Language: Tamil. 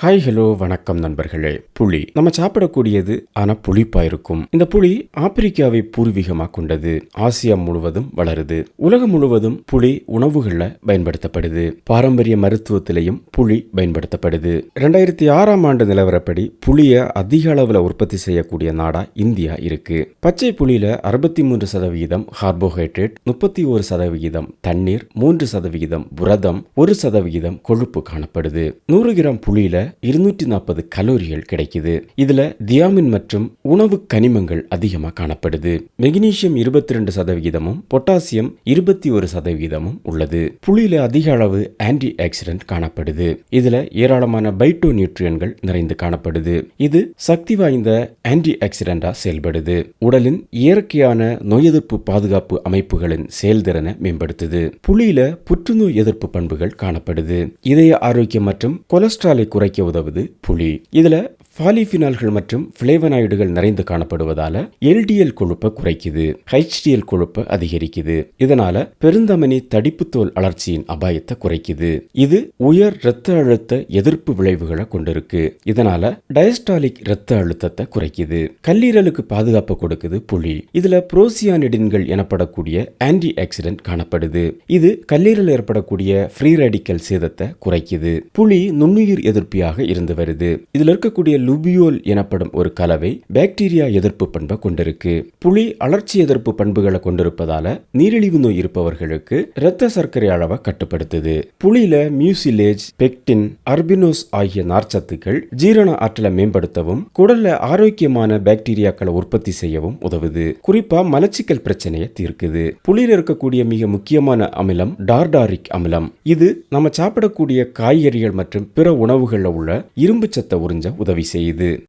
ஹாய் ஹலோ வணக்கம் நண்பர்களே. புளி நம்ம சாப்பிடக்கூடியது, ஆனா புளிப்பா இருக்கும். இந்த புளி ஆப்பிரிக்காவை பூர்வீகமாக கொண்டது. ஆசியா முழுவதும் வளருது. உலகம் முழுவதும் புளி உணவுகள்ல பயன்படுத்தப்படுது. பாரம்பரிய மருத்துவத்திலையும் புளி பயன்படுத்தப்படுது. 2006ஆம் ஆண்டு நிலவரப்படி புளிய அதிக அளவுல உற்பத்தி செய்யக்கூடிய நாடா இந்தியா இருக்கு. பச்சை புளியில 63% கார்போஹைட்ரேட், 31% தண்ணீர், 3% புரதம், 1% கொழுப்பு காணப்படுது. 100 கிராம் புளியில 240 கலோரிகள் கிடைக்குது. இதுல தியாமின் மற்றும் உணவு கனிமங்கள் அதிகமா காணப்படுது. மெக்னீசியம் 22%, பொட்டாசியம் 21% உள்ளது. புளியில அதிக அளவு ஆன்டி ஆக்சிடென்ட் காணப்படுது. இதுல ஏராளமான பைட்டோ நியூட்ரியன்கள் நிறைந்து காணப்படுது. இது சக்தி வாய்ந்த ஆன்டி ஆக்சிடென்டா செயல்படுது. உடலின் இயற்கையான நோய் எதிர்ப்பு பாதுகாப்பு அமைப்புகளின் செயல்திறனை மேம்படுத்துது. புளியில புற்றுநோய் எதிர்ப்பு பண்புகள் காணப்படுது. இதய ஆரோக்கியம் மற்றும் கொலஸ்ட்ராலை குறைக்க உதவுது புளி. இதுல பாலிஃபினால்கள் மற்றும் பிளேவனாய்டுகள் நிறைந்து காணப்படுவதால எல்டிஎல் கொழுப்பை குறைக்குது, ஹெச்டிஎல் கொழுப்பை அதிகரிக்குது. இதனால பெருந்தமனி தடிப்பு தோல் அழற்சியின் அபாயத்தை குறைக்குது. இது உயர் இரத்த அழுத்த எதிர்ப்பு விளைவுகளை கொண்டிருக்கு. இதனால டயஸ்டாலிக் இரத்த அழுத்தத்தை குறைக்குது. கல்லீரலுக்கு பாதுகாப்பு கொடுக்குது புளி. இதுல புரோசியானிடின்கள் எனப்படக்கூடிய ஆன்டி ஆக்சிடென்ட் காணப்படுது. இது கல்லீரல் ஏற்படக்கூடிய ஃப்ரீ ரேடிக்கல் சேதத்தை குறைக்குது. புளி நுண்ணுயிர் எதிர்ப்பியாக இருந்து வருது. இதுல இருக்கக்கூடிய லுபியோல் எனப்படும் ஒரு கலவை பாக்டீரியா எதிர்ப்பு பண்பை கொண்டிருக்கு. புளி அழற்சி எதிர்ப்பு பண்புகளை கொண்டிருப்பதால நீரிழிவு நோய் இருப்பவர்களுக்கு இரத்த சர்க்கரை அளவை கட்டுப்படுத்துது. புளியில மியூசிலேஜ், பெக்டின், அர்பினோஸ் ஆகிய நார்ச்சத்துக்கள் ஜீரண ஆற்றலை மேம்படுத்தவும் குடல்ல ஆரோக்கியமான பாக்டீரியாக்களை உற்பத்தி செய்யவும் உதவுது. குறிப்பா மலச்சிக்கல் பிரச்சனையை தீர்க்குது. புளியில இருக்கக்கூடிய மிக முக்கியமான அமிலம் டார்டாரிக் அமிலம். இது நம்ம சாப்பிடக்கூடிய காய்கறிகள் மற்றும் பிற உணவுகள்ல உள்ள இரும்பு சத்தை உறிஞ்ச உதவி செய்யுது.